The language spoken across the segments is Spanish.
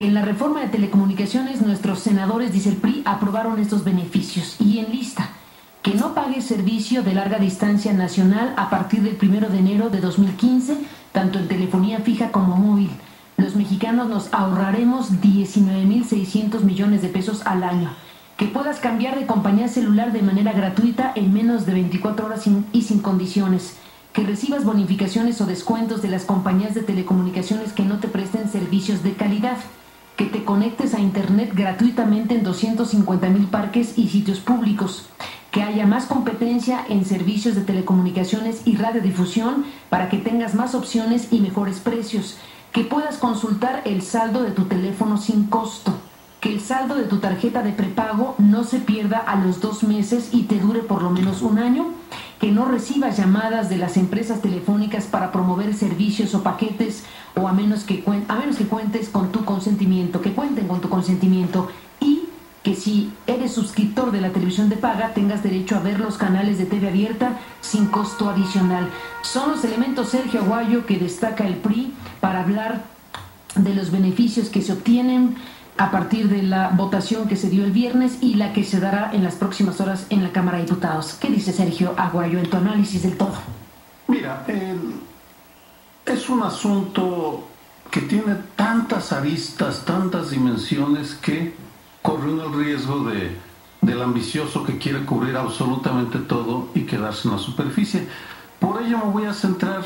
En la reforma de telecomunicaciones, nuestros senadores, dice el PRI, aprobaron estos beneficios. Y en lista, que no pague servicio de larga distancia nacional a partir del 1 de enero de 2015, tanto en telefonía fija como móvil. Los mexicanos nos ahorraremos 19.600 millones de pesos al año. Que puedas cambiar de compañía celular de manera gratuita en menos de 24 horas y sin condiciones. Que recibas bonificaciones o descuentos de las compañías de telecomunicaciones que no te presten servicios de calidad. Que te conectes a internet gratuitamente en 250,000 parques y sitios públicos. Que haya más competencia en servicios de telecomunicaciones y radiodifusión para que tengas más opciones y mejores precios. Que puedas consultar el saldo de tu teléfono sin costo. Que el saldo de tu tarjeta de prepago no se pierda a los 2 meses y te dure por lo menos un año. Que no recibas llamadas de las empresas telefónicas para promover servicios o paquetes o a menos que cuentes con tu consentimiento, que cuenten con tu consentimiento. Y que si eres suscriptor de la televisión de paga tengas derecho a ver los canales de TV abierta sin costo adicional. Son los elementos, Sergio Aguayo, que destaca el PRI para hablar de los beneficios que se obtienen a partir de la votación que se dio el viernes y la que se dará en las próximas horas en la Cámara de Diputados. ¿Qué dice Sergio Aguayo en tu análisis del todo? Mira, es un asunto que tiene tantas aristas, tantas dimensiones que corre el riesgo del ambicioso que quiere cubrir absolutamente todo y quedarse en la superficie. Por ello me voy a centrar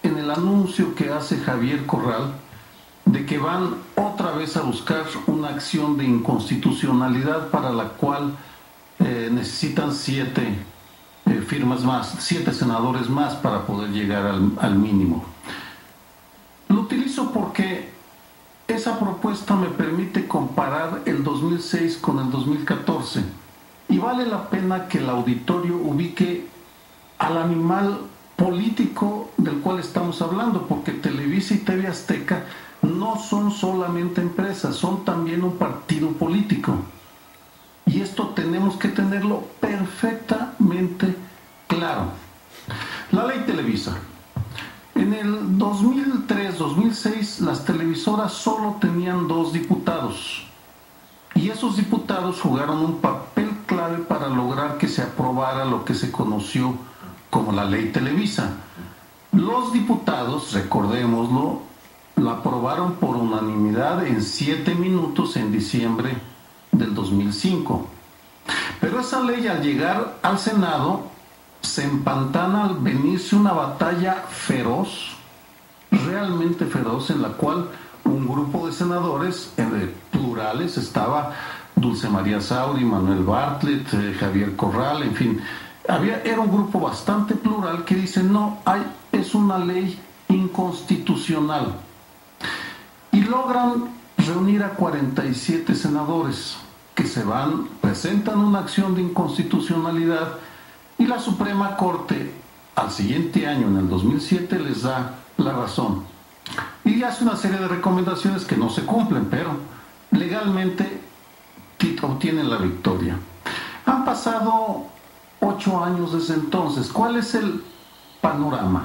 en el anuncio que hace Javier Corral de que van otra vez a buscar una acción de inconstitucionalidad para la cual necesitan 7 firmas más, 7 senadores más para poder llegar al mínimo. Lo utilizo porque esa propuesta me permite comparar el 2006 con el 2014 y vale la pena que el auditorio ubique al animal político del cual estamos hablando, porque Televisa y TV Azteca no son solamente empresas, son también un partido político. Y esto tenemos que tenerlo perfectamente claro. La ley Televisa. En el 2003-2006 las televisoras solo tenían 2 diputados. Y esos diputados jugaron un papel clave para lograr que se aprobara lo que se conoció como la ley Televisa. Los diputados, recordémoslo, la aprobaron por unanimidad en 7 minutos en diciembre del 2005. Pero esa ley, al llegar al Senado, se empantana al venirse una batalla feroz, realmente feroz, en la cual un grupo de senadores plurales, estaba Dulce María Sauri, Manuel Bartlett, Javier Corral, en fin, era un grupo bastante plural que dice no, es una ley inconstitucional. Y logran reunir a 47 senadores que presentan una acción de inconstitucionalidad y la Suprema Corte al siguiente año, en el 2007, les da la razón. Y hace una serie de recomendaciones que no se cumplen, pero legalmente obtienen la victoria. Han pasado 8 años desde entonces. ¿Cuál es el panorama?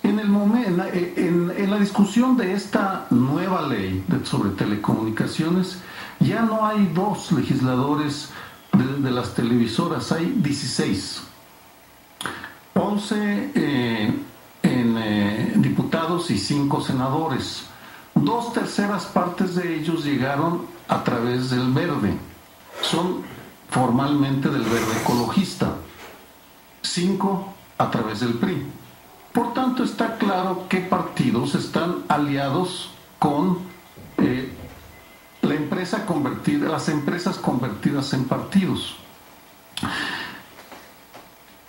En la discusión de esta nueva ley sobre telecomunicaciones, ya no hay 2 legisladores de las televisoras, hay 16. 11 diputados y 5 senadores. 2/3 partes de ellos llegaron a través del Verde. Son formalmente del Verde Ecologista. 5 a través del PRI. Por tanto, está claro qué partidos están aliados con las empresas convertidas en partidos.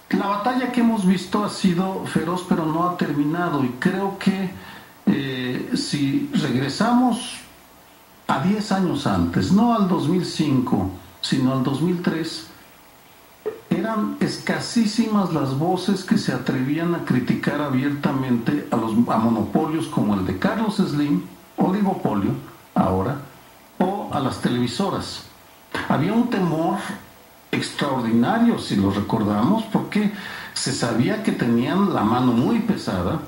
La batalla que hemos visto ha sido feroz, pero no ha terminado, y creo que si regresamos a 10 años antes, no al 2005, sino al 2003, eran escasísimas las voces que se atrevían a criticar abiertamente a monopolios como el de Carlos Slim, oligopolio ahora, o a las televisoras. Había un temor extraordinario, si lo recordamos, porque se sabía que tenían la mano muy pesada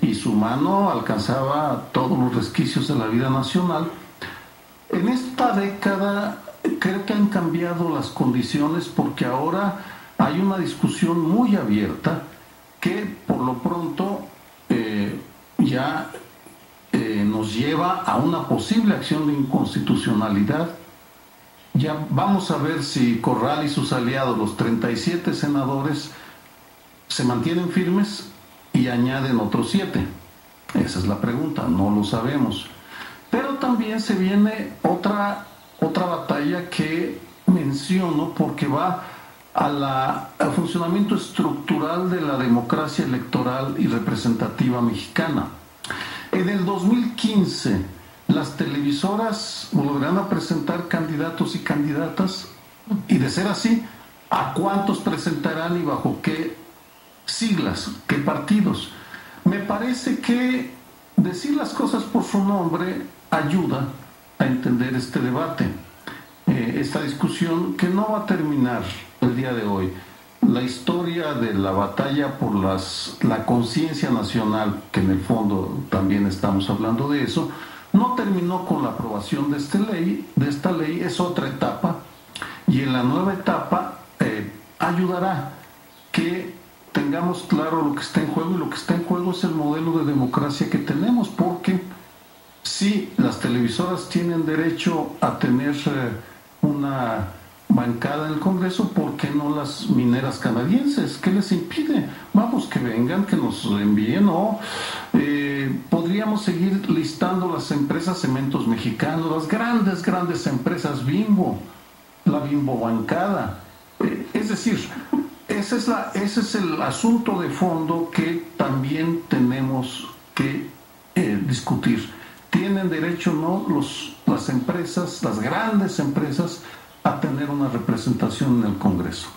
y su mano alcanzaba todos los resquicios de la vida nacional. En esta década creo que han cambiado las condiciones porque ahora hay una discusión muy abierta que por lo pronto ya nos lleva a una posible acción de inconstitucionalidad. Ya vamos a ver si Corral y sus aliados, los 37 senadores, se mantienen firmes y añaden otros 7. Esa es la pregunta, no lo sabemos. Pero también se viene otra batalla que menciono porque va al funcionamiento estructural de la democracia electoral y representativa mexicana. En el 2015, las televisoras volverán a presentar candidatos y candidatas, y de ser así, ¿a cuántos presentarán y bajo qué siglas, qué partidos? Me parece que decir las cosas por su nombre ayuda a entender este debate, esta discusión que no va a terminar el día de hoy. La historia de la batalla por la conciencia nacional, que en el fondo también estamos hablando de eso, no terminó con la aprobación de esta ley, es otra etapa, y en la nueva etapa ayudará que tengamos claro lo que está en juego, y lo que está en juego es el modelo de democracia que tenemos, porque si las televisoras tienen derecho a tener una bancada en el Congreso, ¿por qué no las mineras canadienses? ¿Qué les impide? Vamos, que vengan, que nos envíen, o podríamos seguir listando las empresas cementos mexicanos, las grandes empresas Bimbo, la Bimbo bancada. Es decir, ese es el asunto de fondo que también tenemos que discutir. ¿Tienen derecho o no las empresas, las grandes empresas, a tener una representación en el Congreso?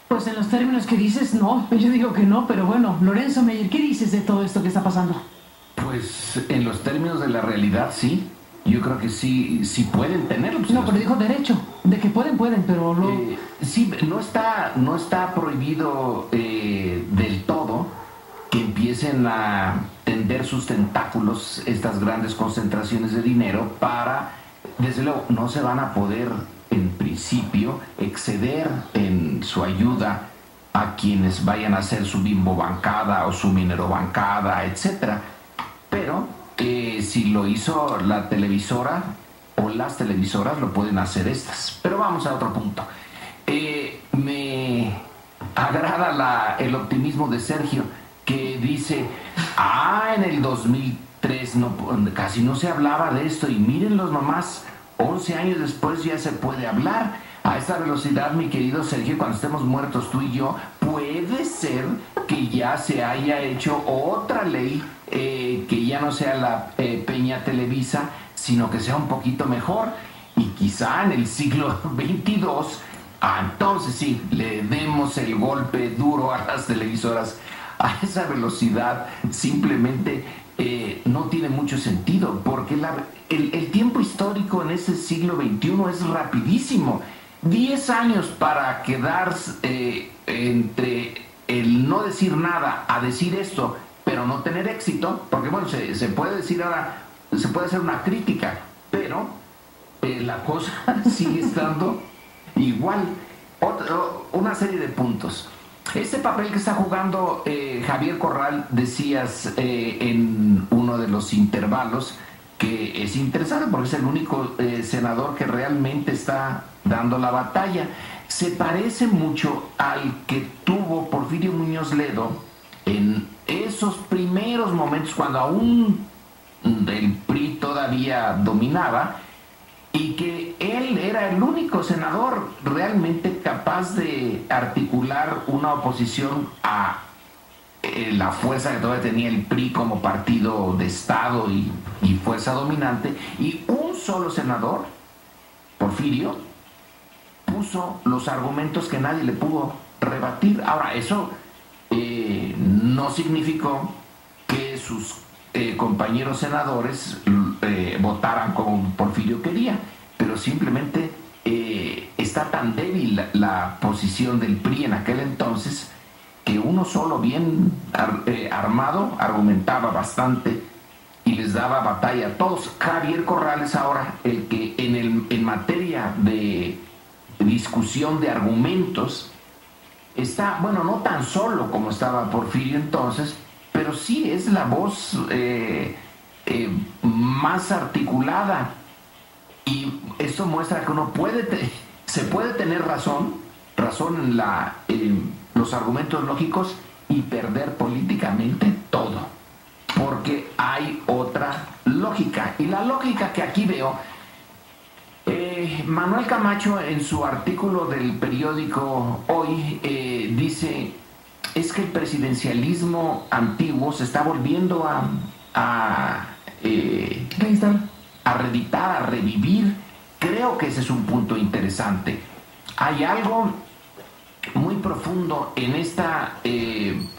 Pues en los términos que dices, no. Yo digo que no, pero bueno, Lorenzo Meyer, ¿qué dices de todo esto que está pasando? Pues en los términos de la realidad, sí. Yo creo que sí pueden tenerlo. No, pero dijo derecho. De que pueden, pero lo... sí, no está prohibido del todo que empiecen a tender sus tentáculos estas grandes concentraciones de dinero para, desde luego, no se van a poder en principio exceder en su ayuda a quienes vayan a hacer su Bimbo bancada o su minero bancada, etcétera. Pero si lo hizo la televisora o las televisoras, lo pueden hacer estas. Pero vamos a otro punto. Me agrada el optimismo de Sergio, que dice, en el 2003 casi no se hablaba de esto, y miren los mamás, 11 años después ya se puede hablar. A esta velocidad, mi querido Sergio, cuando estemos muertos tú y yo, puede ser que ya se haya hecho otra ley, que ya no sea la Peña Televisa, sino que sea un poquito mejor, y quizá en el siglo XXII, entonces sí, le demos el golpe duro a las televisoras. A esa velocidad simplemente no tiene mucho sentido, porque el tiempo histórico en ese siglo XXI es rapidísimo. 10 años para quedarse entre el no decir nada a decir esto, pero no tener éxito, porque bueno, se puede decir ahora, se puede hacer una crítica, pero la cosa sigue estando igual. Una serie de puntos. Este papel que está jugando Javier Corral, decías en uno de los intervalos, que es interesante porque es el único senador que realmente está dando la batalla. Se parece mucho al que tuvo Porfirio Muñoz Ledo en esos primeros momentos, cuando aún el PRI todavía dominaba, y que él era el único senador realmente capaz de articular una oposición a la fuerza que todavía tenía el PRI como partido de Estado y fuerza dominante, y un solo senador, Porfirio, puso los argumentos que nadie le pudo rebatir. Ahora, eso no significó que sus compañeros senadores votaran como Porfirio quería, pero simplemente está tan débil la posición del PRI en aquel entonces, que uno solo bien armado argumentaba bastante y les daba batalla a todos. Javier Corral es ahora el que en materia de discusión de argumentos está, bueno, no tan solo como estaba Porfirio entonces, pero sí es la voz más articulada, y esto muestra que uno se puede tener razón en los argumentos lógicos y perder políticamente todo, porque hay otra lógica, y la lógica que aquí veo, Manuel Camacho en su artículo del periódico Hoy dice, es que el presidencialismo antiguo se está volviendo a reeditar, a revivir. Creo que ese es un punto interesante. Hay algo muy profundo en esta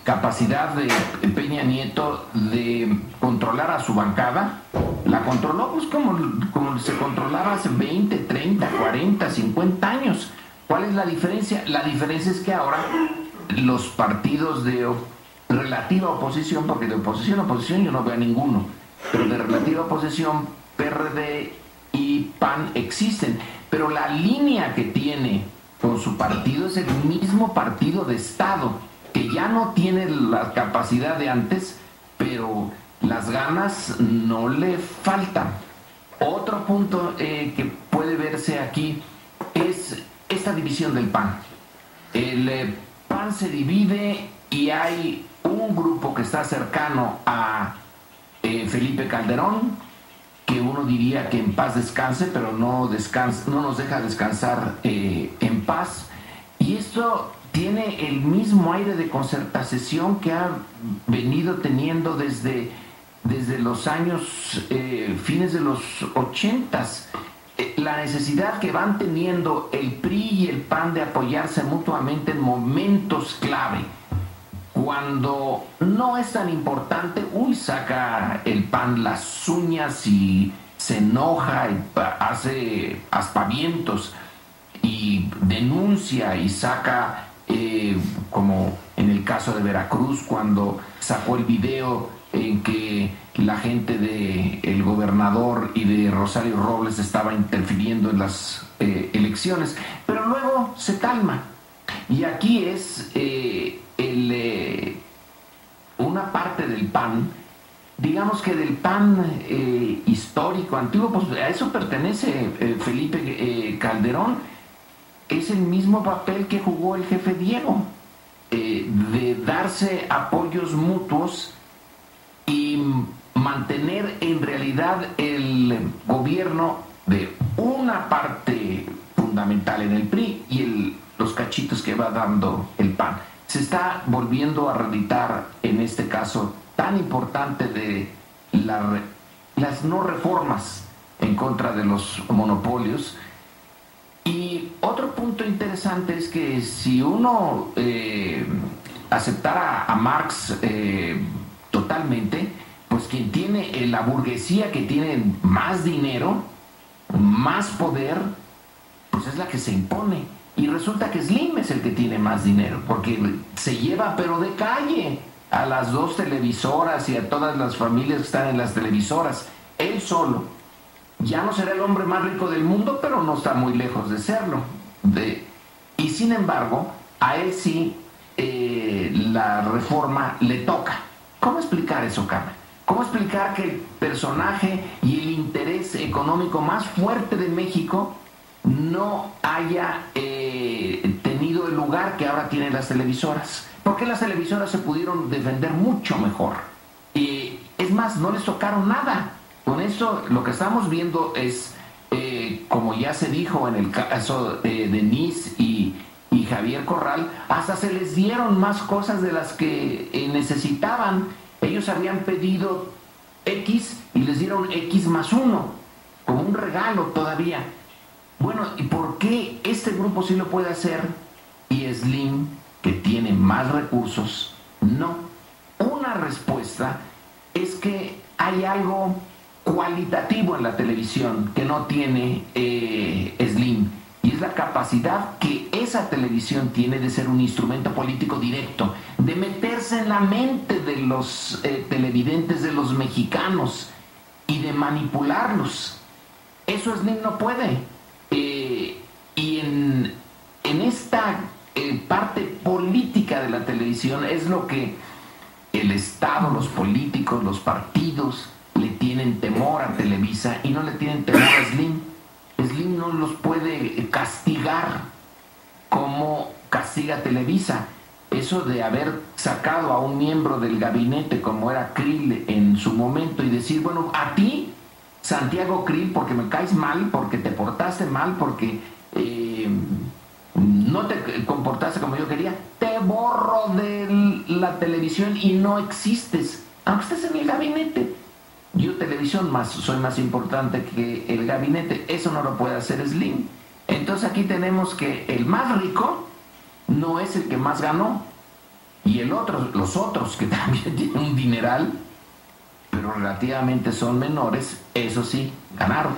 capacidad de Peña Nieto de controlar a su bancada. La controló pues como se controlaba hace 20, 30, 40, 50 años. ¿Cuál es la diferencia? La diferencia es que ahora los partidos de relativa oposición, porque de oposición yo no veo a ninguno, pero de relativa oposición, PRD y PAN existen, pero la línea que tiene con su partido es el mismo partido de Estado, que ya no tiene la capacidad de antes, pero las ganas no le faltan. Otro punto que puede verse aquí es esta división del PAN. El PAN se divide y hay un grupo que está cercano a Felipe Calderón, que uno diría que en paz descanse, pero no nos deja descansar en paz. Y esto tiene el mismo aire de concertación que ha venido teniendo desde los años, fines de los 80s. La necesidad que van teniendo el PRI y el PAN de apoyarse mutuamente en momentos clave. Cuando no es tan importante, saca el PAN las uñas y se enoja y hace aspavientos y denuncia y saca, como en el caso de Veracruz, cuando sacó el video en que la gente del gobernador y de Rosario Robles estaba interfiriendo en las elecciones, pero luego se calma. Y aquí es una parte del PAN, digamos que del PAN histórico, antiguo, pues a eso pertenece Felipe Calderón. Es el mismo papel que jugó el jefe Diego, de darse apoyos mutuos y mantener en realidad el gobierno de una parte fundamental en el PRI y los cachitos que va dando el PAN. Se está volviendo a reeditar en este caso tan importante de las no reformas en contra de los monopolios. Y otro punto interesante es que si uno aceptara a Marx totalmente, pues quien tiene la burguesía que tiene más dinero, más poder, pues es la que se impone. Y resulta que Slim es el que tiene más dinero, porque se lleva pero de calle a las dos televisoras y a todas las familias que están en las televisoras. Él solo. Ya no será el hombre más rico del mundo, pero no está muy lejos de serlo. Y sin embargo, a él sí la reforma le toca. ¿Cómo explicar eso, Carmen? ¿Cómo explicar que el personaje y el interés económico más fuerte de México no haya tenido el lugar que ahora tienen las televisoras? Porque las televisoras se pudieron defender mucho mejor. Es más, no les tocaron nada. Con eso lo que estamos viendo es, como ya se dijo en el caso de Denise y Javier Corral, hasta se les dieron más cosas de las que necesitaban. Ellos habían pedido X y les dieron X+1, como un regalo todavía. Bueno, ¿y por qué este grupo sí lo puede hacer y Slim, que tiene más recursos, no? Una respuesta es que hay algo cualitativo en la televisión que no tiene Slim, y es la capacidad que esa televisión tiene de ser un instrumento político directo, de meterse en la mente de los televidentes, de los mexicanos, y de manipularlos. Eso Slim no puede. Y en esta parte política de la televisión es lo que el Estado, los políticos, los partidos le tienen temor a Televisa y no le tienen temor a Slim. Slim no los puede castigar como castiga Televisa. Eso de haber sacado a un miembro del gabinete como era Krill en su momento y decir, bueno, a ti, Santiago Krill, porque me caes mal, porque te portaste mal, porque no te comportaste como yo quería, te borro de la televisión y no existes, aunque estés en el gabinete. Yo televisión soy más importante que el gabinete. Eso no lo puede hacer Slim. Entonces aquí tenemos que el más rico no es el que más ganó, y los otros que también tienen un dineral, pero relativamente son menores, eso sí, ganaron.